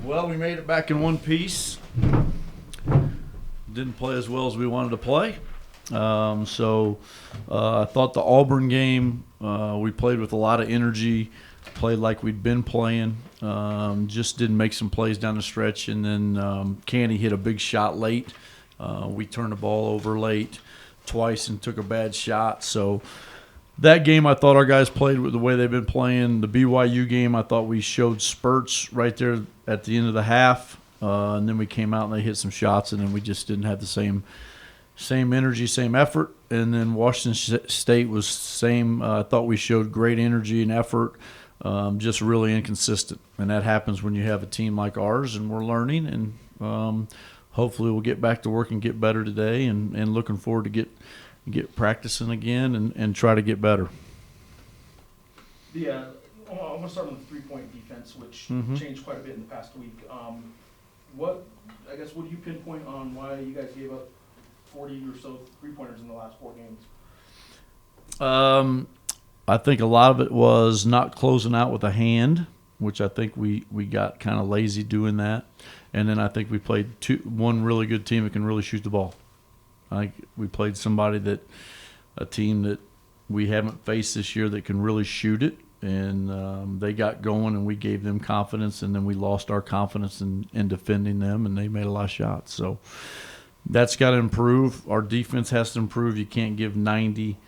Well, we made it back in one piece. Didn't play as well as we wanted to play. I thought the Auburn game, we played with a lot of energy, played like we'd been playing. Just didn't make some plays down the stretch, and then Canny hit a big shot late. We turned the ball over late twice and took a bad shot. So that game, I thought our guys played with the way they've been playing. The BYU game, I thought we showed spurts right there at the end of the half, and then we came out and they hit some shots, and then we just didn't have the same energy, same effort. And then Washington State was same. I thought we showed great energy and effort, just really inconsistent. And that happens when you have a team like ours, and we're learning. And hopefully we'll get back to work and get better today, and looking forward to get practicing again and try to get better. Yeah, I'm going to start on the three-point defense, which changed quite a bit in the past week. What do you pinpoint on why you guys gave up 40 or so three-pointers in the last 4 games? I think a lot of it was not closing out with a hand, which I think we got kind of lazy doing that. And then I think we played one really good team that can really shoot the ball. I think we played a team that we haven't faced this year that can really shoot it, and they got going, and we gave them confidence, and then we lost our confidence in defending them, and they made a lot of shots. So that's got to improve. Our defense has to improve. You can't give 90,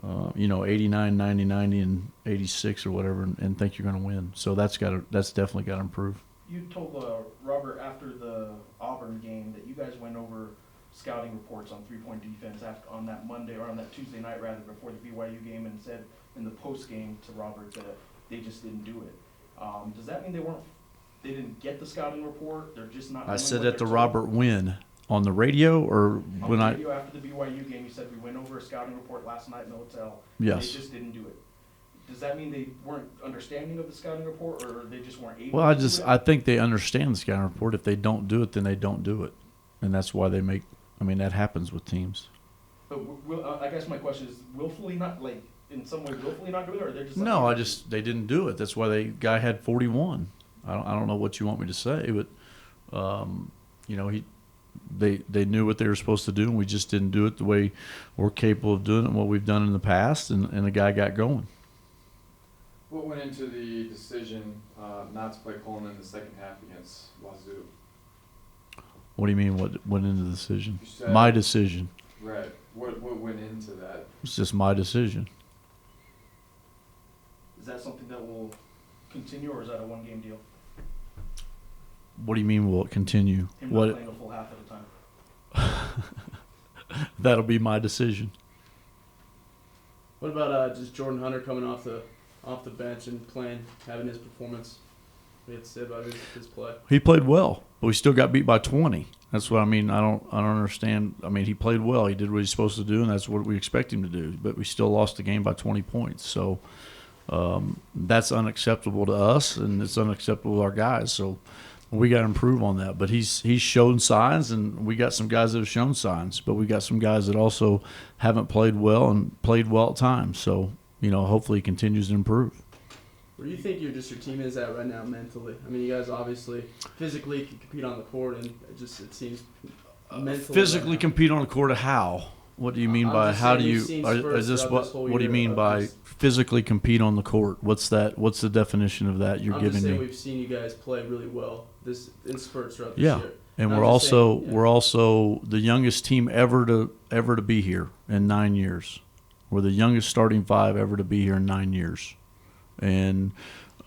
89, 90, 90, and 86 or whatever, and think you're going to win. So that's definitely got to improve. You told Robert after the Auburn game that you guys went over scouting reports on three-point defense on that Monday or on that Tuesday night rather before the BYU game, and said in the post game to Robert that they just didn't do it. Does that mean they didn't get the scouting report? They're just not. I said that to Robert when on the radio or on when the radio after the BYU game. You said we went over a scouting report last night in the hotel. Yes. They just didn't do it. Does that mean they weren't understanding of the scouting report, or they just weren't able? Well, to do it? I think they understand the scouting report. If they don't do it, then they don't do it, and that's why they make. I mean, that happens with teams. But I guess my question is, willfully not, like in some way, willfully not doing it, or they're just No, they didn't do it. That's why the guy had 41. I don't know what you want me to say, but they knew what they were supposed to do, and we just didn't do it the way we're capable of doing it and what we've done in the past, and the guy got going. What went into the decision not to play Coleman in the second half against Wazoo? What do you mean? What went into the decision? My decision. Right. What went into that? It's just my decision. Is that something that will continue, or is that a one-game deal? What do you mean will it continue? Him not playing a full half at a time. That'll be my decision. What about just Jordan Hunter coming off the bench and playing, having his performance? What do you have to say about his play? He played well, but we still got beat by 20. That's what I mean. I don't understand. I mean, he played well. He did what he's supposed to do, and that's what we expect him to do. But we still lost the game by 20 points. So that's unacceptable to us, and it's unacceptable to our guys. So we got to improve on that. But he's shown signs, and we got some guys that have shown signs. But we got some guys that also haven't played well and played well at times. So, hopefully he continues to improve. Where do you think your team is at right now mentally? I mean, you guys obviously physically can compete on the court, and it seems mentally. Physically right compete on the court of how? What do you mean by how do you? Is this what do you mean by physically compete on the court? What's that? What's the definition of that you're giving me? We've seen you guys play really well in spurts throughout this year. And we're also the youngest team ever to be here in 9 years. We're the youngest starting 5 ever to be here in 9 years. And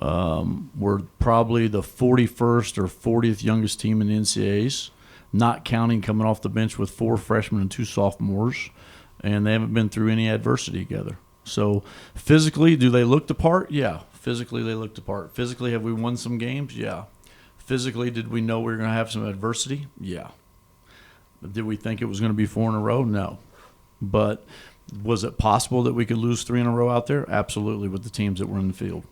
we're probably the 41st or 40th youngest team in the NCAAs, not counting coming off the bench with 4 freshmen and 2 sophomores, and they haven't been through any adversity together. So physically, do they look the part? Yeah. Physically, they looked the part. Physically, have we won some games? Yeah. Physically, did we know we were going to have some adversity? Yeah. Did we think it was going to be 4 in a row? No. But was it possible that we could lose 3 in a row out there? Absolutely, with the teams that were in the field.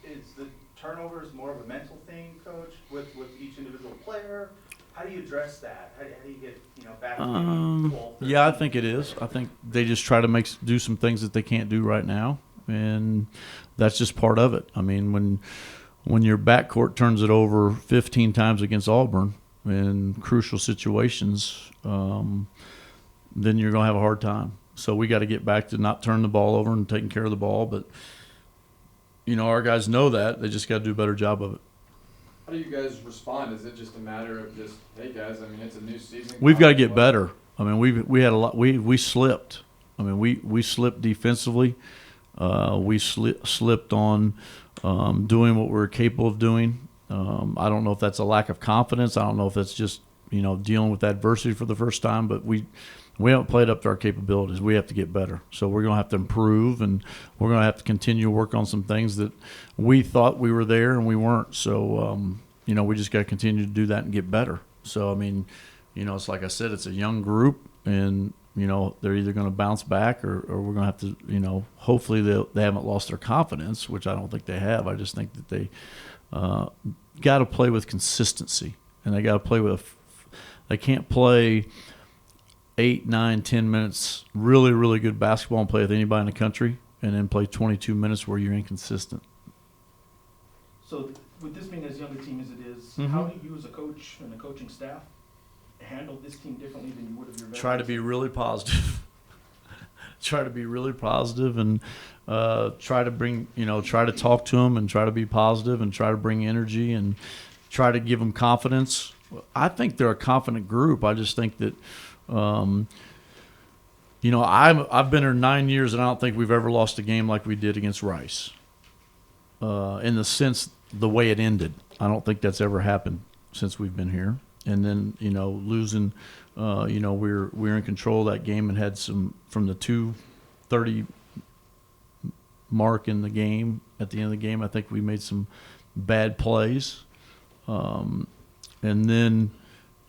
Is the turnovers more of a mental thing, Coach, with each individual player? How do you address that? How do you get back to 12? Yeah, I think it is. I think they just try to do some things that they can't do right now, and that's just part of it. I mean, when your backcourt turns it over 15 times against Auburn in crucial situations, then you're going to have a hard time. So we got to get back to not turning the ball over and taking care of the ball. But, our guys know that. They just got to do a better job of it. How do you guys respond? Is it just a matter of just, hey guys, I mean, it's a new season. We've got to get better. I mean, we had a lot. We slipped. I mean, we slipped defensively. We slipped on doing what we're capable of doing. I don't know if that's a lack of confidence. I don't know if that's just dealing with adversity for the first time. But we haven't played up to our capabilities. We have to get better. So we're going to have to improve, and we're going to have to continue to work on some things that we thought we were there and we weren't. So we just got to continue to do that and get better. So I mean, it's like I said, it's a young group, and they're either going to bounce back or we're going to have to, hopefully they haven't lost their confidence, which I don't think they have. I just think that they got to play with consistency, and they got to play with. They can't play 8, 9, 10 minutes really, really good basketball and play with anybody in the country, and then play 22 minutes where you're inconsistent. So with this being as young a team as it is, Mhm. how do you as a coach and the coaching staff handle this team differently than you would have your veterans? Try to be really positive. Try to be really positive, and try to bring, try to talk to them and try to be positive and try to bring energy and try to give them confidence. I think they're a confident group. I just think that, I've been here 9 years, and I don't think we've ever lost a game like we did against Rice. In the sense, the way it ended, I don't think that's ever happened since we've been here. And then, losing, we're in control of that game and had some from the 2:30 mark in the game. At the end of the game, I think we made some bad plays, and then,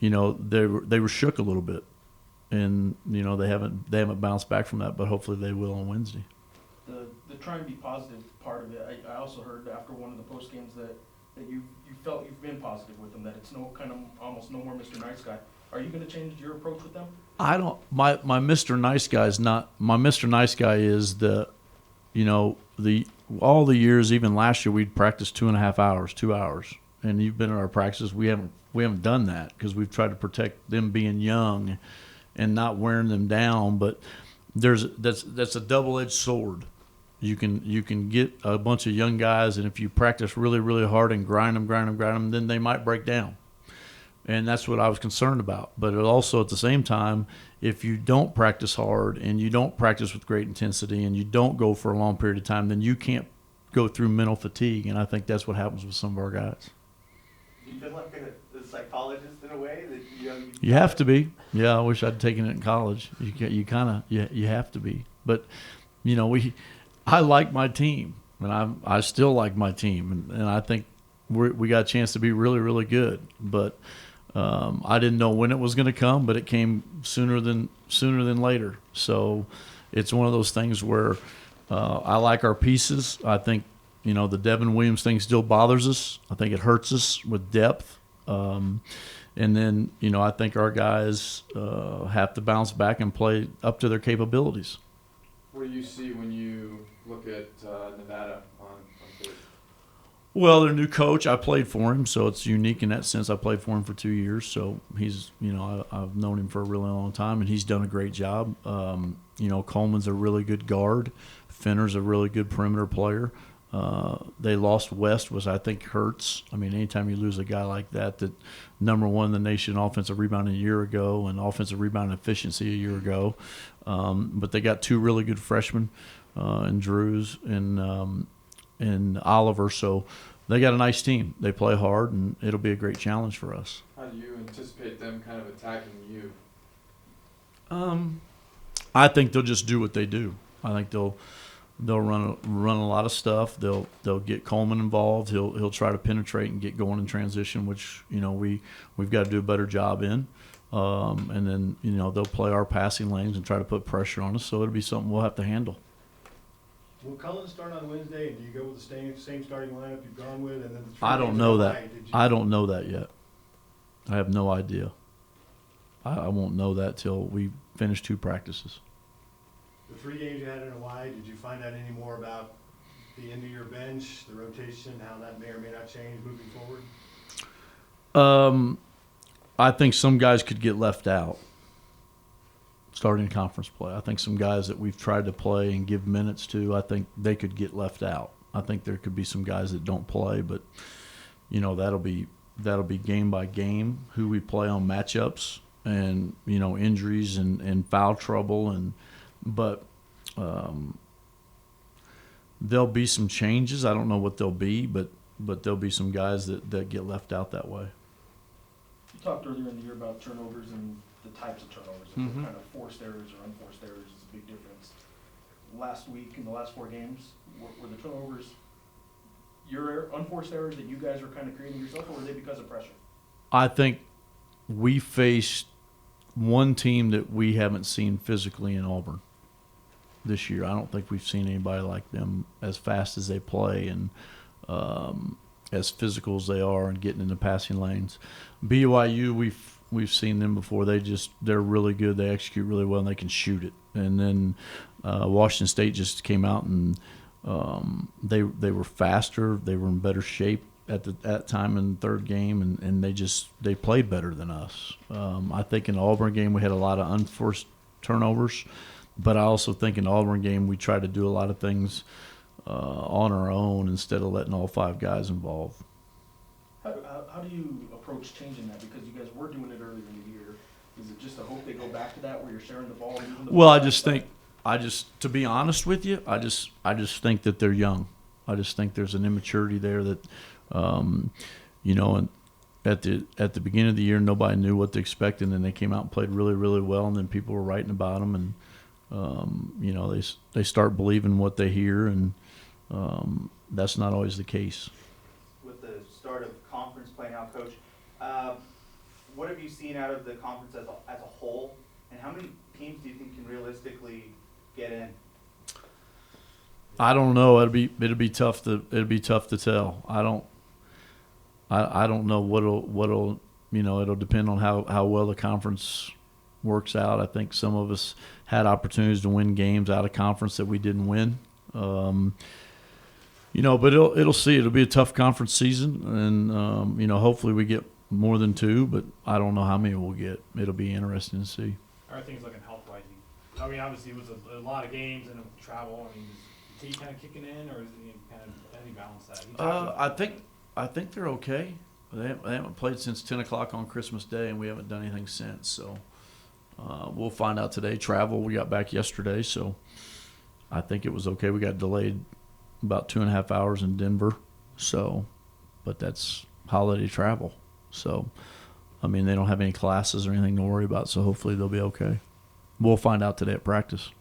they were shook a little bit, and they haven't bounced back from that, but hopefully they will on Wednesday. The try and be positive part of it. I also heard after one of the post games that you felt you've been positive with them, that it's almost no more Mr. Nice Guy. Are you going to change your approach with them? I don't. My Mr. Nice Guy is not. My Mr. Nice Guy is all the years, even last year, we'd practice 2.5 hours, 2 hours, and you've been at our practices. We haven't done that because we've tried to protect them being young, and not wearing them down. But that's a double-edged sword. You can get a bunch of young guys, and if you practice really, really hard and grind them, then they might break down. And that's what I was concerned about. But it also, at the same time, if you don't practice hard and you don't practice with great intensity and you don't go for a long period of time, then you can't go through mental fatigue. And I think that's what happens with some of our guys. Do you feel like a psychologist in a way that You have to be. Yeah, I wish I'd taken it in college. You have to be. But I like my team, and I still like my team, and I think we got a chance to be really, really good. But I didn't know when it was going to come, but it came sooner than later. So it's one of those things where I like our pieces. I think the Devin Williams thing still bothers us. I think it hurts us with depth. And then I think our guys have to bounce back and play up to their capabilities. What do you see when you look at Nevada on Thursday? Well, their new coach, I played for him, so it's unique in that sense. I played for him for 2 years, so he's, I've known him for a really long time, and he's done a great job. Coleman's a really good guard. Fenner's a really good perimeter player. They lost West, which I think hurts. I mean, anytime you lose a guy like that number one in the nation offensive rebounding a year ago and offensive rebounding efficiency a year ago. But they got 2 really good freshmen, in Drews and Oliver. So they got a nice team. They play hard, and it'll be a great challenge for us. How do you anticipate them kind of attacking you? I think they'll just do what they do. I think they'll run a lot of stuff. They'll get Coleman involved. He'll try to penetrate and get going in transition, which we've got to do a better job in. And then they'll play our passing lanes and try to put pressure on us. So it'll be something we'll have to handle. Will Cullen start on Wednesday, and do you go with the same starting lineup you've gone with? And then the I don't know that. I don't know that yet. I have no idea. I won't know that till we finish 2 practices. The 3 games you had in Hawaii, did you find out any more about the end of your bench, the rotation, how that may or may not change moving forward? I think some guys could get left out starting conference play. I think some guys that we've tried to play and give minutes to, I think they could get left out. I think there could be some guys that don't play, but that'll be game by game who we play on matchups and injuries and foul trouble but there'll be some changes. I don't know what they'll be, but there'll be some guys that get left out that way. You talked earlier in the year about turnovers and the types of turnovers, if they're kind of forced errors or unforced errors is a big difference. Last week, in the last 4 games, were the turnovers your unforced errors that you guys were kind of creating yourself, or were they because of pressure? I think we faced one team that we haven't seen physically in Auburn this year. I don't think we've seen anybody like them as fast as they play and as physical as they are and getting in the passing lanes. BYU, we've seen them before. They're really good. They execute really well and they can shoot it. And then Washington State just came out and they were faster. They were in better shape at that time in the third game, and they played better than us. I think in the Auburn game we had a lot of unforced turnovers, but I also think in the Auburn game we tried to do a lot of things on our own instead of letting all 5 guys involved. How do you approach changing that? Because you guys were doing it earlier in the year. Is it just a hope they go back to that where you're sharing the ball? Moving the Well, ball to be honest with you, I just think that they're young. I just think there's an immaturity there that, and at the beginning of the year, nobody knew what to expect, and then they came out and played really, really well, and then people were writing about them, and they start believing what they hear, and that's not always the case. With the start of conference play now, Coach, what have you seen out of the conference as a whole, and how many teams do you think can realistically get in? I don't know. It'll be tough to tell. I don't know what'll it'll depend on how well the conference works out. I think some of us had opportunities to win games out of conference that we didn't win. But it'll see. It'll be a tough conference season, and hopefully we get more than 2, but I don't know how many we'll get. It'll be interesting to see. How are things looking health-wise? I mean, obviously it was a lot of games and travel. I mean, is he kind of kicking in, or is he kind of any balance that? I think they're okay. They haven't played since 10 o'clock on Christmas Day, and we haven't done anything since. So we'll find out today. Travel, we got back yesterday, so I think it was okay. We got delayed about 2.5 hours in Denver, but that's holiday travel. So, I mean, they don't have any classes or anything to worry about, so hopefully they'll be okay. We'll find out today at practice.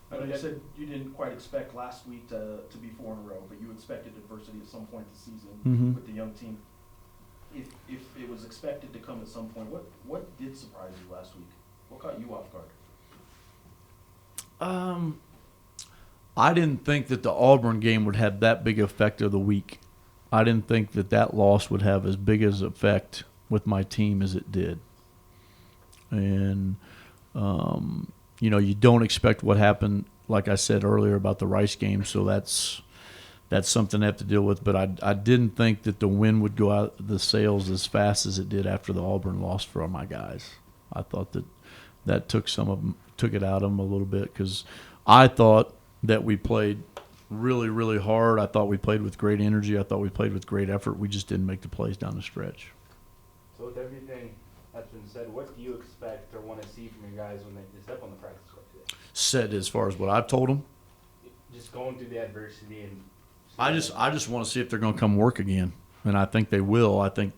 I know you said you didn't quite expect last week to be 4 in a row, but you expected adversity at some point this season with the young team. If it was expected to come at some point, what did surprise you last week? What caught you off guard? I didn't think that the Auburn game would have that big effect of the week. I didn't think that loss would have as big as effect with my team as it did. And you don't expect what happened, like I said earlier about the Rice game, so that's something I have to deal with. But I didn't think that the win would go out the sails as fast as it did after the Auburn loss for my guys. I thought that took it out of them a little bit, because I thought that we played really, really hard. I thought we played with great energy. I thought we played with great effort. We just didn't make the plays down the stretch. So with everything that's been said, what do you expect or want to see from your guys when they step on the practice court today? Said as far as what I've told them, Just going through the adversity and. I just want to see if they're going to come work again, and I think they will. I think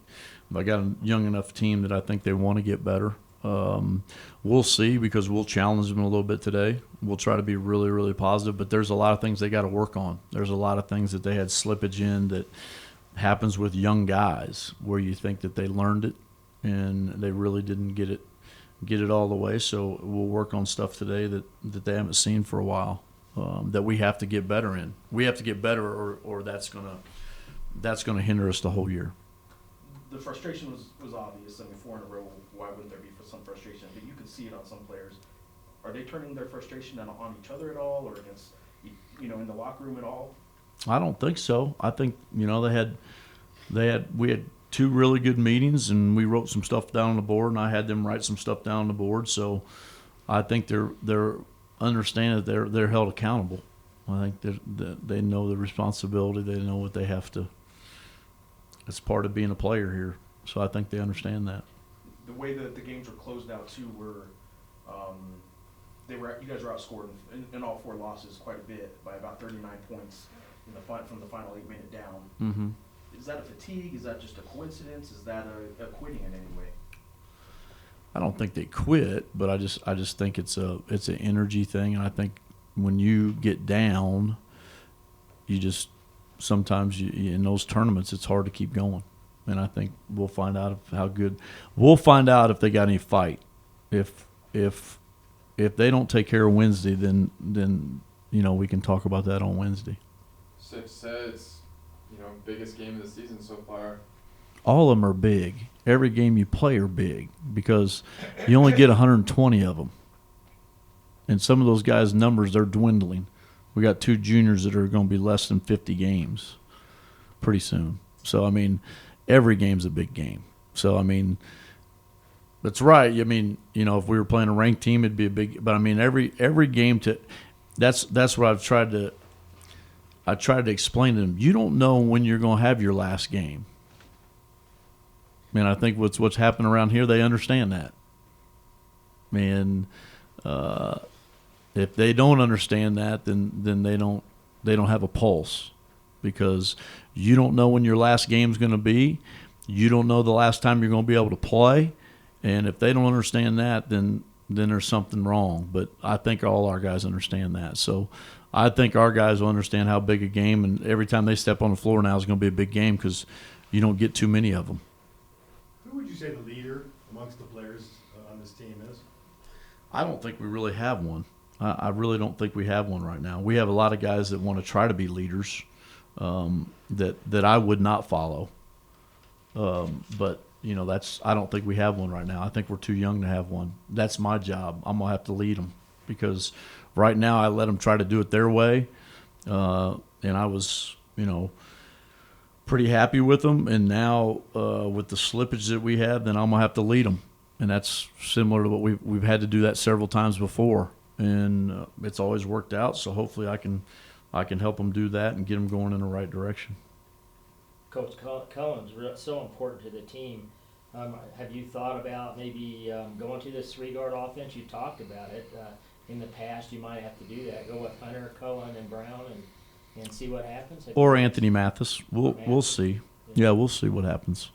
I got a young enough team that I think they want to get better. We'll see, because we'll challenge them a little bit today. We'll try to be really, really positive, but there's a lot of things they got to work on. There's a lot of things that they had slippage in that happens with young guys, where you think that they learned it and they really didn't get it all the way. So we'll work on stuff today that they haven't seen for a while, that we have to get better in. We have to get better, or that's gonna hinder us the whole year. The frustration was obvious. I mean, 4 in a row, why wouldn't there be some frustration? But you could see it on some players. Are they turning their frustration on each other at all, or against, in the locker room at all? I don't think so. I think we had two really good meetings, and we wrote some stuff down on the board, and I had them write some stuff down on the board. So I think they're understand that they're held accountable. I think they know the responsibility. They know what they have to. It's part of being a player here. So I think they understand that. The way that the games were closed out too were, you guys were outscored in all 4 losses quite a bit by about 39 points from the final 8-minute down. Mm-hmm. Is that a fatigue? Is that just a coincidence? Is that a quitting in any way? I don't think they quit, but I just think it's an energy thing, and I think when you get down, you just sometimes in those tournaments it's hard to keep going, and I think we'll find out we'll find out if they got any fight. If they don't take care of Wednesday, then we can talk about that on Wednesday. 6 sets, biggest game of the season so far. All of them are big. Every game you play are big because you only get 120 of them. And some of those guys' numbers, they're dwindling. We got 2 juniors that are going to be less than 50 games pretty soon. So, every game's a big game. So, that's right. If we were playing a ranked team, it'd be a big – but, every game that's what I've tried to explain to them. You don't know when you're going to have your last game. I think what's happened around here, they understand that. And if they don't understand that, then they don't have a pulse, because you don't know when your last game's going to be. You don't know the last time you're going to be able to play, and if they don't understand that, then there's something wrong. But I think all our guys understand that. So I think our guys will understand how big a game, and every time they step on the floor now is going to be a big game because you don't get too many of them. Who would you say the leader amongst the players on this team is? I don't think we really have one. I really don't think we have one right now. We have a lot of guys that want to try to be leaders that I would not follow. But I don't think we have one right now. I think we're too young to have one. That's my job. I'm gonna have to lead them because right now I let them try to do it their way, and I was pretty happy with them. And now with the slippage that we have, then I'm gonna have to lead them, and that's similar to what we've had to do that several times before, and it's always worked out. So hopefully I can help them do that and get them going in the right direction. Coach Cullen's so important to the team. Have you thought about maybe going to this 3-guard offense? You talked about it in the past. You might have to do that. Go with Hunter, Cullen, and Brown, and see what happens. Or Anthony Mathis. We'll see. Yeah, we'll see what happens.